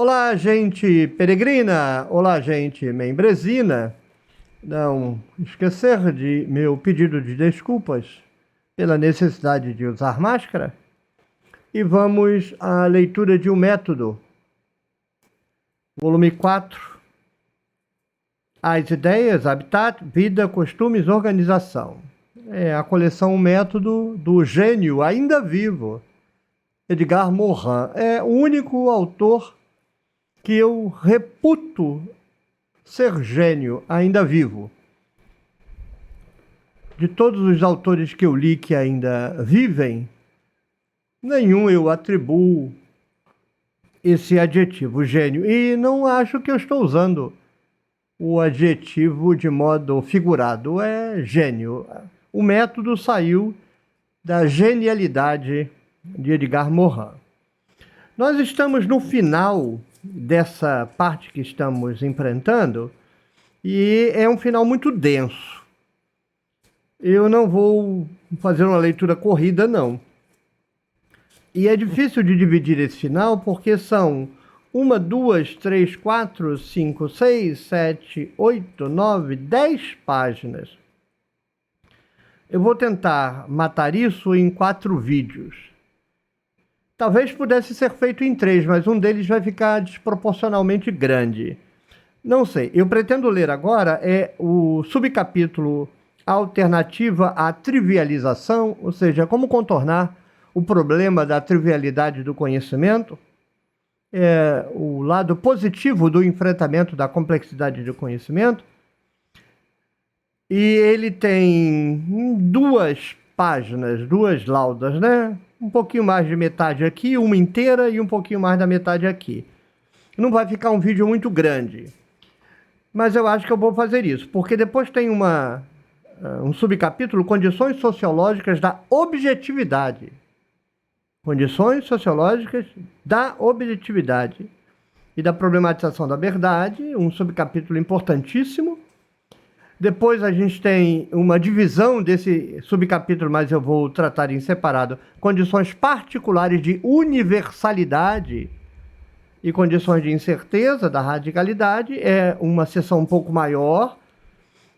Olá, gente peregrina! Olá, gente membresina! Não esquecer de meu pedido de desculpas pela necessidade de usar máscara. E vamos à leitura de um método. Volume 4. As ideias, habitat, vida, costumes, organização. É a coleção Método do gênio ainda vivo, Edgar Morin. É o único autor que eu reputo ser gênio ainda vivo. De todos os autores que eu li que ainda vivem, nenhum eu atribuo esse adjetivo gênio. E não acho que eu estou usando o adjetivo de modo figurado. É gênio. O método saiu da genialidade de Edgar Morin. Nós estamos no final dessa parte que estamos enfrentando e é um final muito denso. Eu não vou fazer uma leitura corrida, não. E é difícil de dividir esse final porque são 1, 2, 3, 4, 5, 6, 7, 8, 9, 10 páginas. Eu vou tentar matar isso em 4 vídeos. Talvez pudesse ser feito em 3, mas um deles vai ficar desproporcionalmente grande. Não sei. Eu pretendo ler agora o subcapítulo Alternativa à Trivialização, ou seja, como contornar o problema da trivialidade do conhecimento, o lado positivo do enfrentamento da complexidade do conhecimento. E ele tem 2 páginas, 2 laudas, né? Um pouquinho mais de metade aqui, uma inteira e um pouquinho mais da metade aqui. Não vai ficar um vídeo muito grande, mas eu acho que eu vou fazer isso, porque depois tem um subcapítulo, Condições Sociológicas da Objetividade. Condições Sociológicas da Objetividade e da Problematização da Verdade, um subcapítulo importantíssimo. Depois a gente tem uma divisão desse subcapítulo, mas eu vou tratar em separado. Condições particulares de universalidade e condições de incerteza da radicalidade. É uma seção um pouco maior.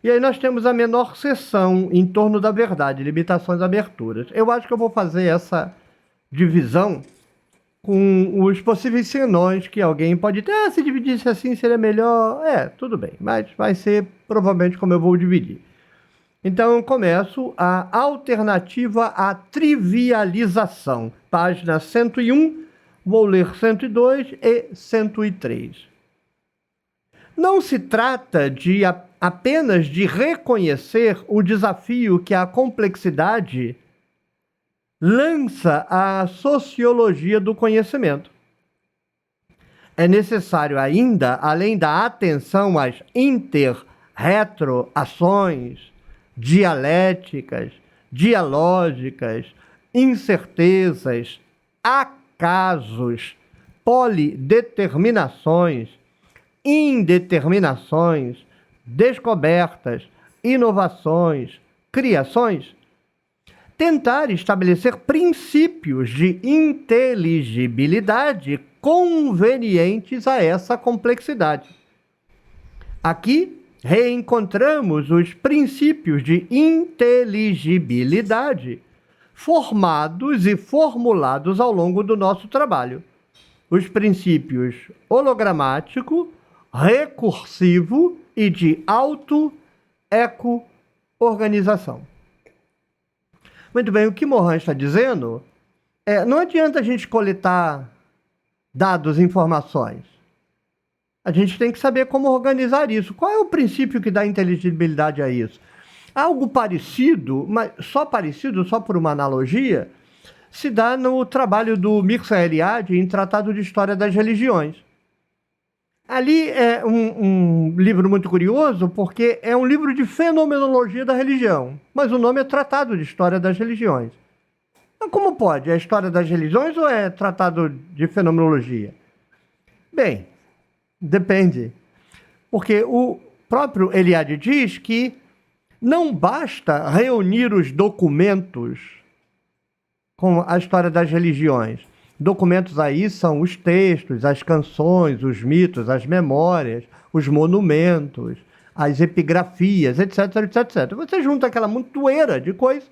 E aí nós temos a menor seção em torno da verdade, limitações e aberturas. Eu acho que eu vou fazer essa divisão com os possíveis senões que alguém pode ter. Se dividisse assim seria melhor. Tudo bem, mas vai ser provavelmente como eu vou dividir. Então eu começo a alternativa à trivialização. Página 101, vou ler 102 e 103. Não se trata apenas de reconhecer o desafio que a complexidade lança à sociologia do conhecimento. É necessário ainda, além da atenção às inter-retroações dialéticas, dialógicas, incertezas, acasos, polideterminações, indeterminações, descobertas, inovações, criações, tentar estabelecer princípios de inteligibilidade convenientes a essa complexidade. Aqui reencontramos os princípios de inteligibilidade formados e formulados ao longo do nosso trabalho. Os princípios hologramático, recursivo e de auto-eco-organização. Muito bem, o que Morin está dizendo não adianta a gente coletar dados, informações. A gente tem que saber como organizar isso. Qual é o princípio que dá inteligibilidade a isso? Algo parecido, mas só por uma analogia, se dá no trabalho do Mircea Eliade em Tratado de História das Religiões. Ali é um livro muito curioso, porque é um livro de fenomenologia da religião, mas o nome é Tratado de História das Religiões. Mas como pode? É História das Religiões ou é Tratado de Fenomenologia? Bem, depende. Porque o próprio Eliade diz que não basta reunir os documentos com a história das religiões. Documentos aí são os textos, as canções, os mitos, as memórias, os monumentos, as epigrafias, etc, etc, etc. Você junta aquela montoeira de coisas.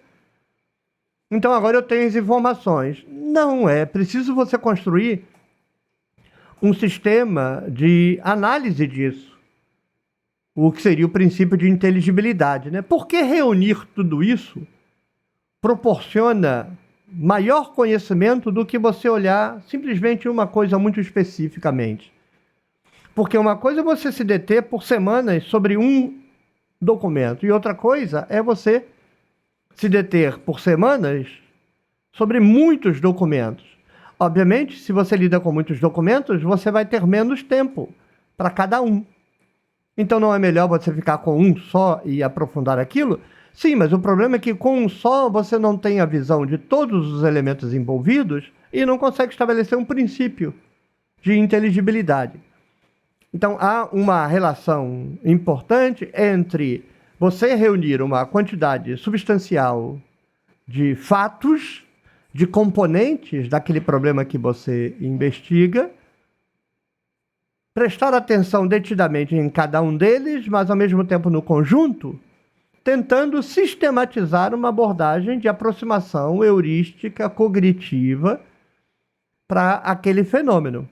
Então agora eu tenho as informações. Não é preciso você construir um sistema de análise disso. O que seria o princípio de inteligibilidade, né? Por que reunir tudo isso proporciona maior conhecimento do que você olhar simplesmente uma coisa muito especificamente? Porque uma coisa é você se deter por semanas sobre um documento, e outra coisa é você se deter por semanas sobre muitos documentos. Obviamente, se você lida com muitos documentos, você vai ter menos tempo para cada um. Então não é melhor você ficar com um só e aprofundar aquilo? Sim, mas o problema é que com um só você não tem a visão de todos os elementos envolvidos e não consegue estabelecer um princípio de inteligibilidade. Então há uma relação importante entre você reunir uma quantidade substancial de fatos, de componentes daquele problema que você investiga, prestar atenção detidamente em cada um deles, mas ao mesmo tempo no conjunto, tentando sistematizar uma abordagem de aproximação heurística cognitiva para aquele fenômeno.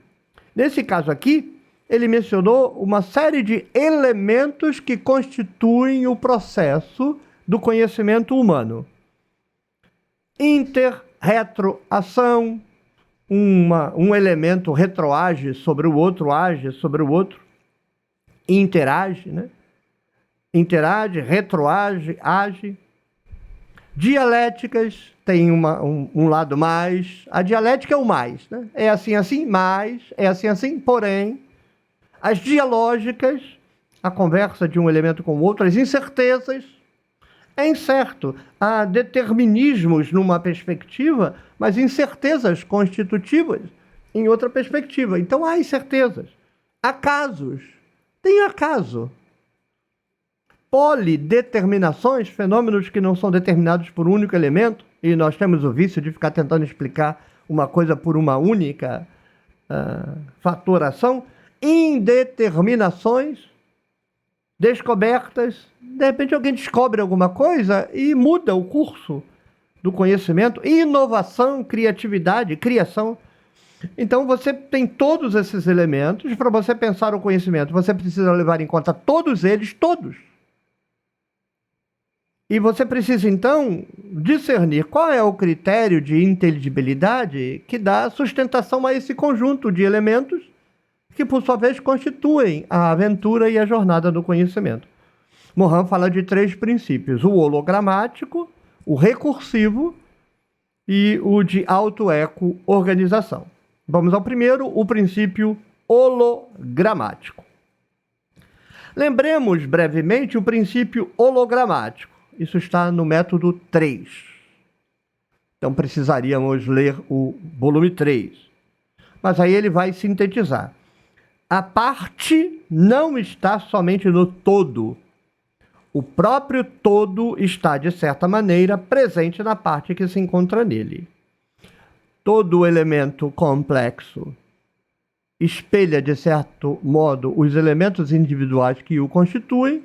Nesse caso aqui, ele mencionou uma série de elementos que constituem o processo do conhecimento humano. Inter-retroação, um elemento retroage sobre o outro, age sobre o outro, interage, né? Interage, retroage, age. Dialéticas tem um lado mais. A dialética é o mais, né? É assim, assim, mais. É assim, assim, porém. As dialógicas, a conversa de um elemento com o outro. As incertezas. É incerto. Há determinismos numa perspectiva, mas incertezas constitutivas em outra perspectiva. Então há incertezas. Há casos. Tem acaso. Polideterminações, fenômenos que não são determinados por um único elemento, e nós temos o vício de ficar tentando explicar uma coisa por uma única fatoração. Indeterminações, descobertas, de repente alguém descobre alguma coisa e muda o curso do conhecimento. Inovação, criatividade, criação. Então você tem todos esses elementos. Para você pensar o conhecimento, você precisa levar em conta todos eles, todos. E você precisa, então, discernir qual é o critério de inteligibilidade que dá sustentação a esse conjunto de elementos que, por sua vez, constituem a aventura e a jornada do conhecimento. Morin fala de 3 princípios: o hologramático, o recursivo e o de auto-eco-organização. Vamos ao primeiro, o princípio hologramático. Lembremos brevemente o princípio hologramático. Isso está no método 3. Então precisaríamos ler o volume 3. Mas aí ele vai sintetizar. A parte não está somente no todo. O próprio todo está, de certa maneira, presente na parte que se encontra nele. Todo elemento complexo espelha, de certo modo, os elementos individuais que o constituem,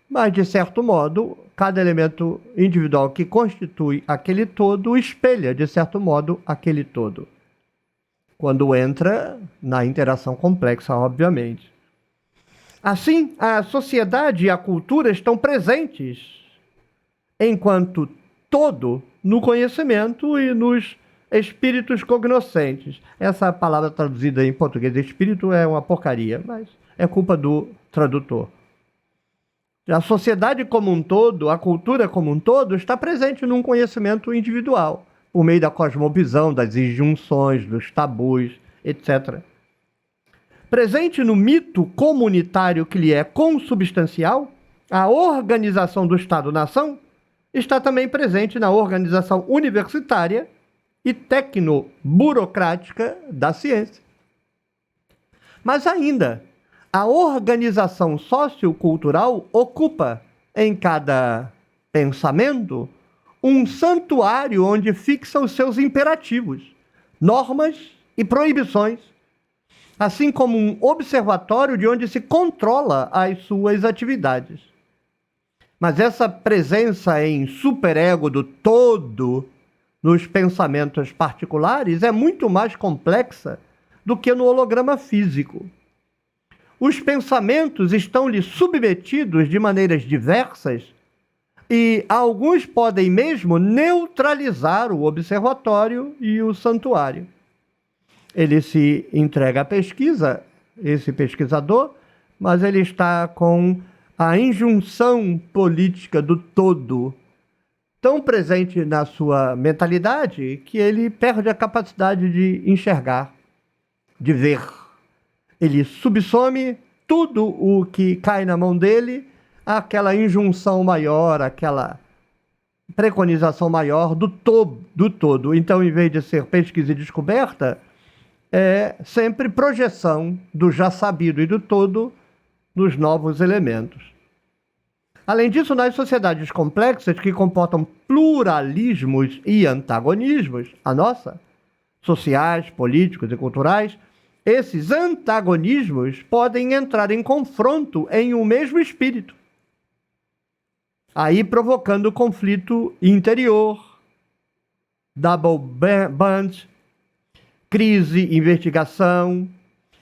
mas, de certo modo, cada elemento individual que constitui aquele todo espelha, de certo modo, aquele todo. Quando entra na interação complexa, obviamente. Assim, a sociedade e a cultura estão presentes enquanto todo no conhecimento e nos espíritos cognoscentes. Essa palavra traduzida em português, espírito, é uma porcaria, mas é culpa do tradutor. A sociedade como um todo, a cultura como um todo, está presente num conhecimento individual, por meio da cosmovisão, das injunções, dos tabus, etc. Presente no mito comunitário que lhe é consubstancial, a organização do Estado-nação está também presente na organização universitária e tecno-burocrática da ciência. Mas ainda, a organização sociocultural ocupa, em cada pensamento, um santuário onde fixa os seus imperativos, normas e proibições, assim como um observatório de onde se controla as suas atividades. Mas essa presença em superego do todo nos pensamentos particulares é muito mais complexa do que no holograma físico. Os pensamentos estão-lhe submetidos de maneiras diversas e alguns podem mesmo neutralizar o observatório e o santuário. Ele se entrega à pesquisa, esse pesquisador, mas ele está com a injunção política do todo tão presente na sua mentalidade que ele perde a capacidade de enxergar, de ver. Ele subsome tudo o que cai na mão dele àquela injunção maior, aquela preconização maior do todo. Então, em vez de ser pesquisa e descoberta, é sempre projeção do já sabido e do todo nos novos elementos. Além disso, nas sociedades complexas que comportam pluralismos e antagonismos, a nossa, sociais, políticos e culturais, esses antagonismos podem entrar em confronto em um mesmo espírito, aí provocando conflito interior, double band, crise, investigação.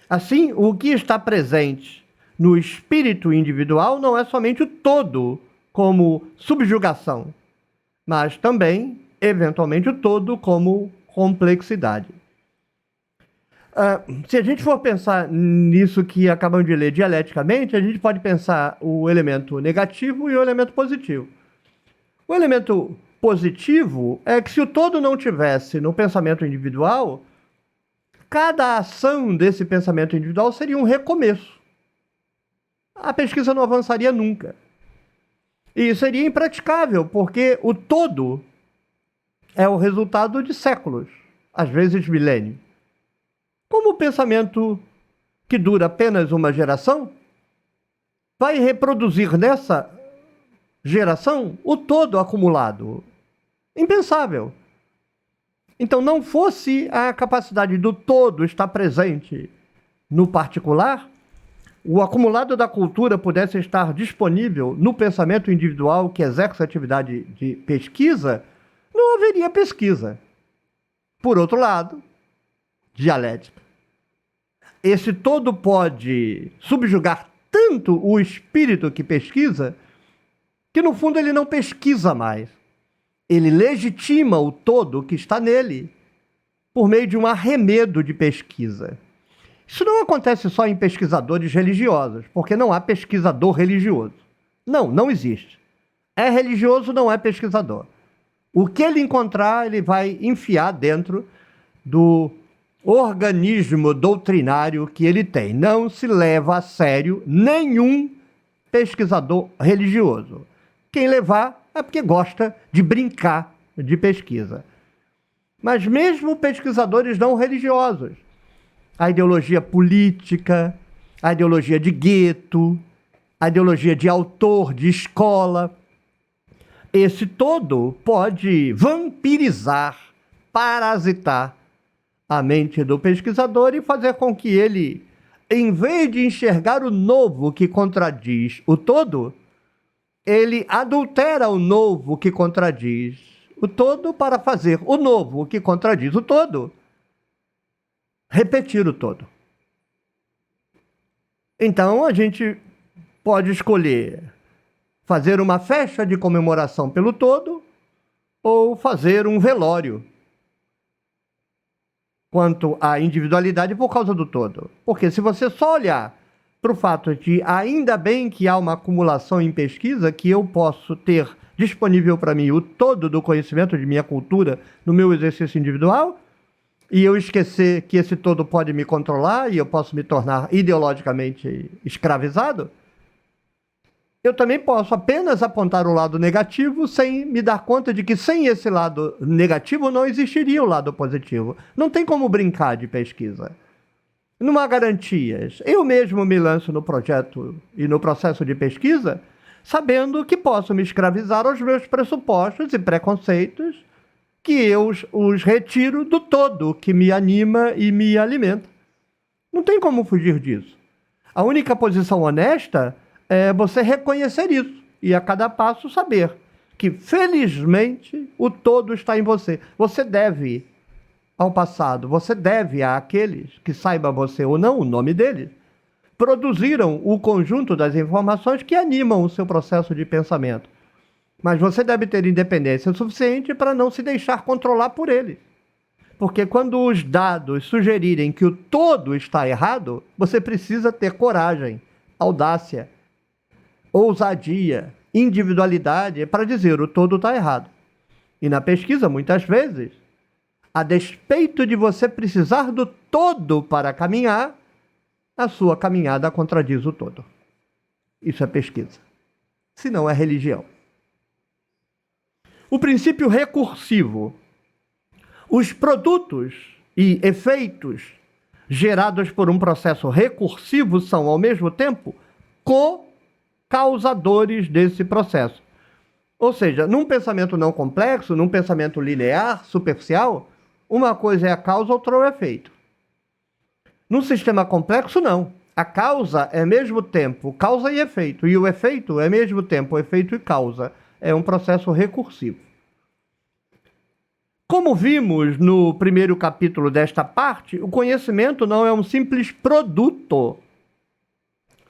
Assim, o que está presente no espírito individual não é somente o todo como subjugação, mas também, eventualmente, o todo como complexidade. Se a gente for pensar nisso que acabamos de ler dialeticamente, a gente pode pensar o elemento negativo e o elemento positivo. O elemento positivo é que se o todo não tivesse no pensamento individual, cada ação desse pensamento individual seria um recomeço. A pesquisa não avançaria nunca. E seria impraticável, porque o todo é o resultado de séculos, às vezes milênios. Como o pensamento que dura apenas uma geração vai reproduzir nessa geração o todo acumulado? Impensável. Então, não fosse a capacidade do todo estar presente no particular, o acumulado da cultura pudesse estar disponível no pensamento individual que exerce a atividade de pesquisa, não haveria pesquisa. Por outro lado, dialética. Esse todo pode subjugar tanto o espírito que pesquisa, que no fundo ele não pesquisa mais. Ele legitima o todo que está nele por meio de um arremedo de pesquisa. Isso não acontece só em pesquisadores religiosos, porque não há pesquisador religioso. Não existe. É religioso, não é pesquisador. O que ele encontrar, ele vai enfiar dentro do organismo doutrinário que ele tem. Não se leva a sério nenhum pesquisador religioso. Quem levar é porque gosta de brincar de pesquisa. Mas mesmo pesquisadores não religiosos, a ideologia política, a ideologia de gueto, a ideologia de autor, de escola, esse todo pode vampirizar, parasitar a mente do pesquisador e fazer com que ele, em vez de enxergar o novo que contradiz o todo, ele adultera o novo que contradiz o todo para fazer o novo que contradiz o todo repetir o todo. Então, a gente pode escolher fazer uma festa de comemoração pelo todo ou fazer um velório quanto à individualidade por causa do todo. Porque se você só olhar para o fato de ainda bem que há uma acumulação em pesquisa, que eu posso ter disponível para mim o todo do conhecimento de minha cultura no meu exercício individual, e eu esquecer que esse todo pode me controlar e eu posso me tornar ideologicamente escravizado, eu também posso apenas apontar o lado negativo sem me dar conta de que sem esse lado negativo não existiria o lado positivo. Não tem como brincar de pesquisa. Não há garantias. Eu mesmo me lanço no projeto e no processo de pesquisa sabendo que posso me escravizar aos meus pressupostos e preconceitos que eu os retiro do todo que me anima e me alimenta. Não tem como fugir disso. A única posição honesta é você reconhecer isso e a cada passo saber que, felizmente, o todo está em você. Você deve ao passado, você deve àqueles que, saiba você ou não o nome deles, produziram o conjunto das informações que animam o seu processo de pensamento. Mas você deve ter independência suficiente para não se deixar controlar por ele. Porque quando os dados sugerirem que o todo está errado, você precisa ter coragem, audácia, ousadia, individualidade para dizer o todo está errado. E na pesquisa, muitas vezes, a despeito de você precisar do todo para caminhar, a sua caminhada contradiz o todo. Isso é pesquisa. Se não é religião. O princípio recursivo. Os produtos e efeitos gerados por um processo recursivo são, ao mesmo tempo, co-causadores desse processo. Ou seja, num pensamento não complexo, num pensamento linear, superficial, uma coisa é a causa, outra é o efeito. Num sistema complexo, não. A causa é, ao mesmo tempo, causa e efeito. E o efeito é, ao mesmo tempo, efeito e causa. É um processo recursivo. Como vimos no primeiro capítulo desta parte, o conhecimento não é um simples produto.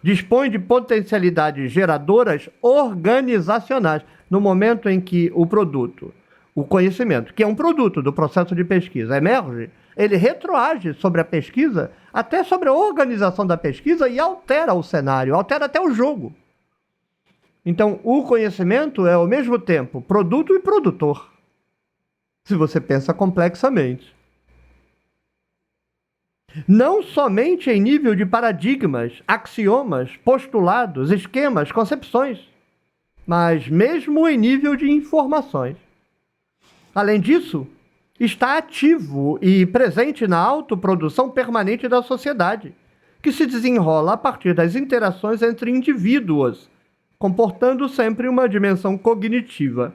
Dispõe de potencialidades geradoras organizacionais. No momento em que o produto, o conhecimento, que é um produto do processo de pesquisa, emerge, ele retroage sobre a pesquisa, até sobre a organização da pesquisa e altera o cenário, altera até o jogo. Então, o conhecimento é, ao mesmo tempo, produto e produtor. Se você pensa complexamente. Não somente em nível de paradigmas, axiomas, postulados, esquemas, concepções, mas mesmo em nível de informações. Além disso, está ativo e presente na autoprodução permanente da sociedade, que se desenrola a partir das interações entre indivíduos, comportando sempre uma dimensão cognitiva.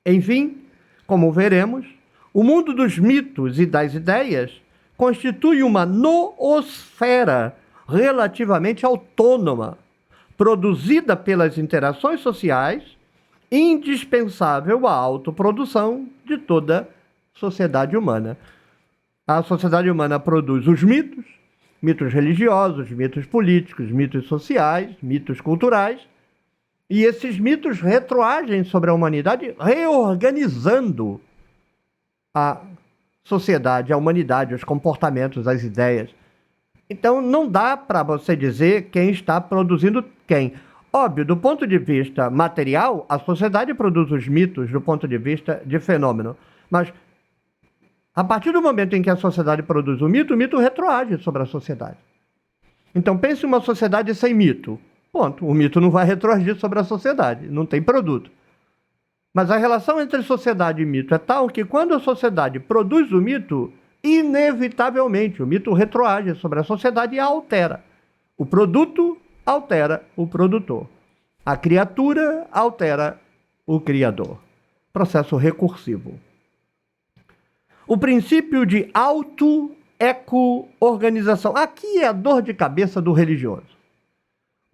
Enfim, como veremos, o mundo dos mitos e das ideias constitui uma noosfera relativamente autônoma, produzida pelas interações sociais, indispensável à autoprodução de toda sociedade humana. A sociedade humana produz os mitos, mitos religiosos, mitos políticos, mitos sociais, mitos culturais, e esses mitos retroagem sobre a humanidade, reorganizando a sociedade, a humanidade, os comportamentos, as ideias. Então, não dá para você dizer quem está produzindo quem. Óbvio, do ponto de vista material, a sociedade produz os mitos do ponto de vista de fenômeno. Mas, a partir do momento em que a sociedade produz o mito retroage sobre a sociedade. Então, pense em uma sociedade sem mito. Ponto. O mito não vai retroagir sobre a sociedade, não tem produto. Mas a relação entre sociedade e mito é tal que quando a sociedade produz o mito, inevitavelmente o mito retroage sobre a sociedade e a altera. O produto altera o produtor. A criatura altera o criador. Processo recursivo. O princípio de auto-eco-organização. Aqui é a dor de cabeça do religioso.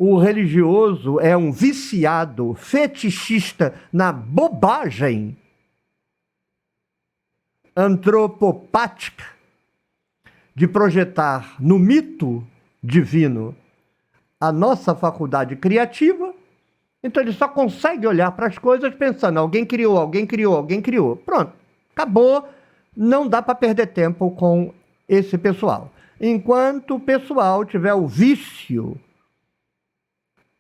O religioso é um viciado, fetichista na bobagem antropopática de projetar no mito divino a nossa faculdade criativa. Então ele só consegue olhar para as coisas pensando, alguém criou, alguém criou, alguém criou. Pronto, acabou, não dá para perder tempo com esse pessoal. Enquanto o pessoal tiver o vício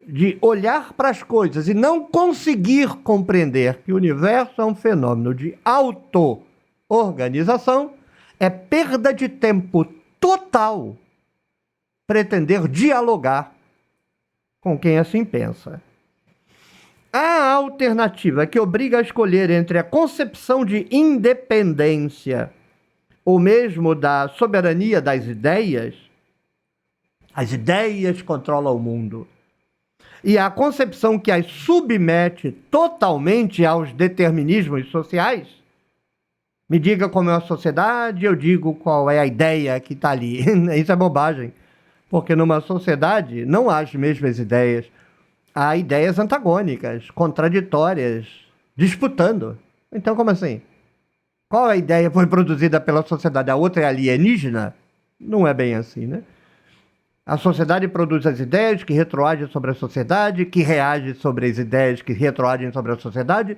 de olhar para as coisas e não conseguir compreender que o universo é um fenômeno de auto-organização, é perda de tempo total pretender dialogar com quem assim pensa. A alternativa que obriga a escolher entre a concepção de independência ou mesmo da soberania das ideias, as ideias controlam o mundo, e a concepção que as submete totalmente aos determinismos sociais, Me diga como é a sociedade, eu digo qual é a ideia que está ali. Isso é bobagem, porque numa sociedade não há as mesmas ideias. Há ideias antagônicas, contraditórias, disputando. Então, como assim? Qual a ideia foi produzida pela sociedade? A outra é alienígena? Não é bem assim, né? A sociedade produz as ideias que retroagem sobre a sociedade, que reage sobre as ideias que retroagem sobre a sociedade,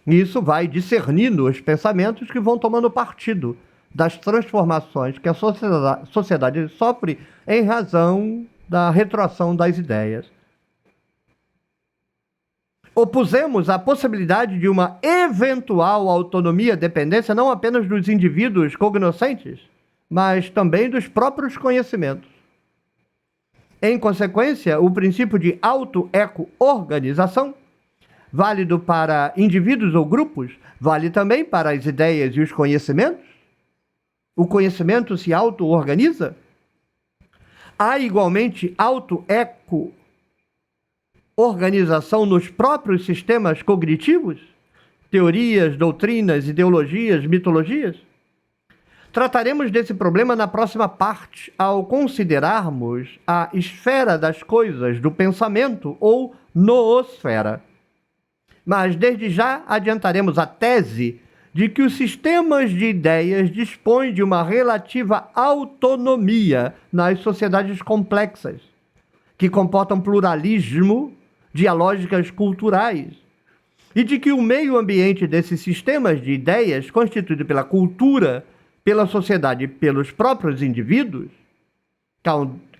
e isso vai discernindo os pensamentos que vão tomando partido das transformações que a sociedade sofre em razão da retroação das ideias. Opusemos a possibilidade de uma eventual autonomia, dependência, não apenas dos indivíduos cognoscentes, mas também dos próprios conhecimentos. Em consequência, o princípio de auto-eco-organização, válido para indivíduos ou grupos, vale também para as ideias e os conhecimentos. O conhecimento se auto-organiza. Há igualmente auto-eco-organização nos próprios sistemas cognitivos, teorias, doutrinas, ideologias, mitologias. Trataremos desse problema na próxima parte, ao considerarmos a esfera das coisas do pensamento ou noosfera. Mas desde já adiantaremos a tese de que os sistemas de ideias dispõem de uma relativa autonomia nas sociedades complexas, que comportam pluralismo, dialógicas culturais, e de que o meio ambiente desses sistemas de ideias, constituído pela cultura, pela sociedade e pelos próprios indivíduos,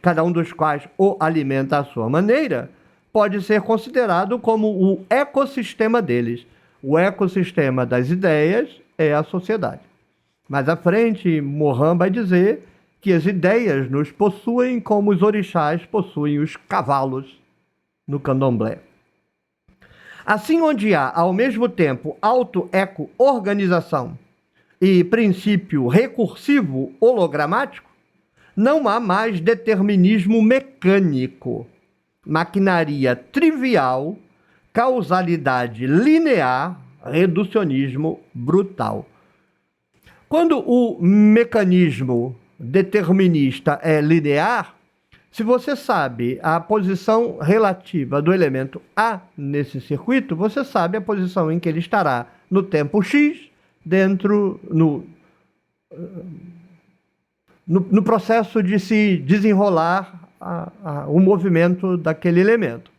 cada um dos quais o alimenta à sua maneira, pode ser considerado como o ecossistema deles. O ecossistema das ideias é a sociedade. Mais à frente, Mohan vai dizer que as ideias nos possuem como os orixás possuem os cavalos no candomblé. Assim, onde há, ao mesmo tempo, auto-eco-organização e princípio recursivo hologramático, não há mais determinismo mecânico, maquinaria trivial, causalidade linear, reducionismo brutal. Quando o mecanismo determinista é linear, se você sabe a posição relativa do elemento A nesse circuito, você sabe a posição em que ele estará no tempo X, dentro no processo de se desenrolar o movimento daquele elemento.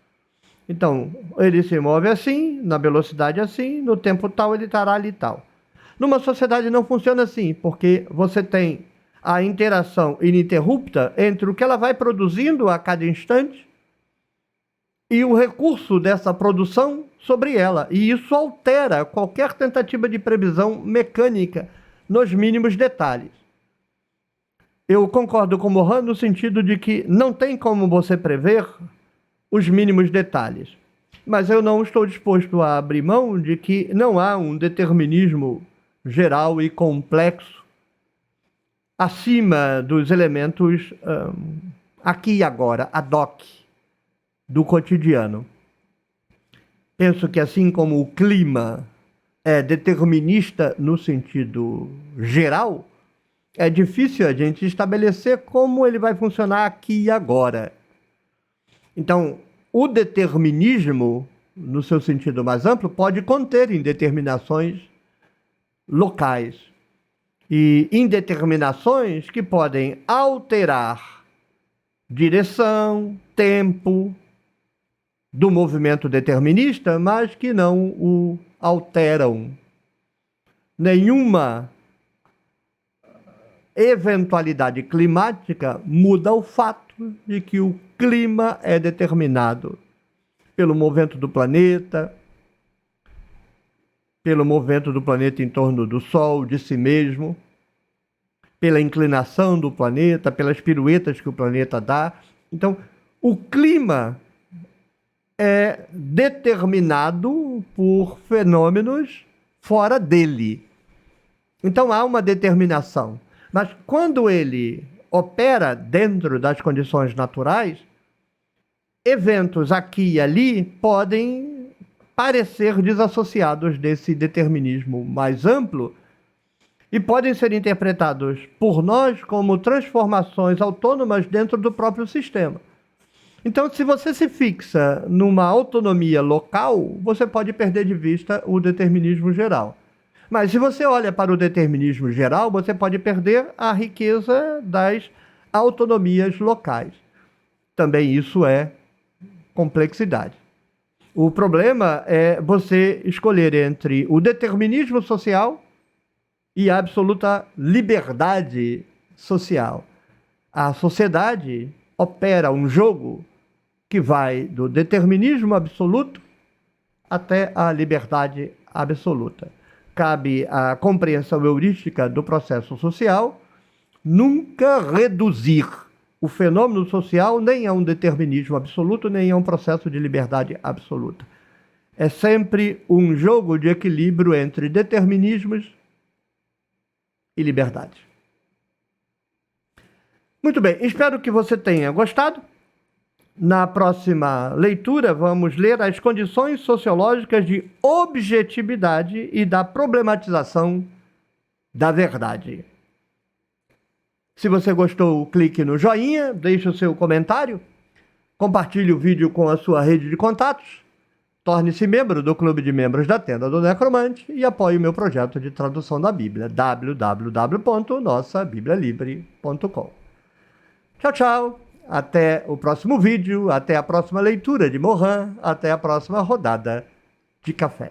Então, ele se move assim, na velocidade assim, no tempo tal ele estará ali tal. Numa sociedade não funciona assim, porque você tem a interação ininterrupta entre o que ela vai produzindo a cada instante e o recurso dessa produção sobre ela. E isso altera qualquer tentativa de previsão mecânica nos mínimos detalhes. Eu concordo com Mohan no sentido de que não tem como você prever os mínimos detalhes. Mas eu não estou disposto a abrir mão de que não há um determinismo geral e complexo acima dos elementos aqui e agora, ad hoc, do cotidiano. Penso que assim como o clima é determinista no sentido geral, é difícil a gente estabelecer como ele vai funcionar aqui e agora. Então, o determinismo, no seu sentido mais amplo, pode conter indeterminações locais e indeterminações que podem alterar direção, tempo do movimento determinista, mas que não o alteram. Nenhuma eventualidade climática muda o fato de que o clima é determinado pelo movimento do planeta, em torno do Sol, de si mesmo, pela inclinação do planeta, pelas piruetas que o planeta dá. Então, o clima é determinado por fenômenos fora dele. Então, há uma determinação. Mas quando ele opera dentro das condições naturais, eventos aqui e ali podem parecer desassociados desse determinismo mais amplo e podem ser interpretados por nós como transformações autônomas dentro do próprio sistema. Então, se você se fixa numa autonomia local, você pode perder de vista o determinismo geral. Mas se você olha para o determinismo geral, você pode perder a riqueza das autonomias locais. Também isso é complexidade. O problema é você escolher entre o determinismo social e a absoluta liberdade social. A sociedade opera um jogo que vai do determinismo absoluto até a liberdade absoluta. Cabe à compreensão heurística do processo social nunca reduzir o fenômeno social nem a um determinismo absoluto, nem a um processo de liberdade absoluta. É sempre um jogo de equilíbrio entre determinismos e liberdade. Muito bem, espero que você tenha gostado. Na próxima leitura, vamos ler as condições sociológicas de objetividade e da problematização da verdade. Se você gostou, clique no joinha, deixe o seu comentário, compartilhe o vídeo com a sua rede de contatos, torne-se membro do Clube de Membros da Tenda do Necromante e apoie o meu projeto de tradução da Bíblia, www.nossabiblialivre.com. Tchau, tchau! Até o próximo vídeo, até a próxima leitura de Morin, até a próxima rodada de café.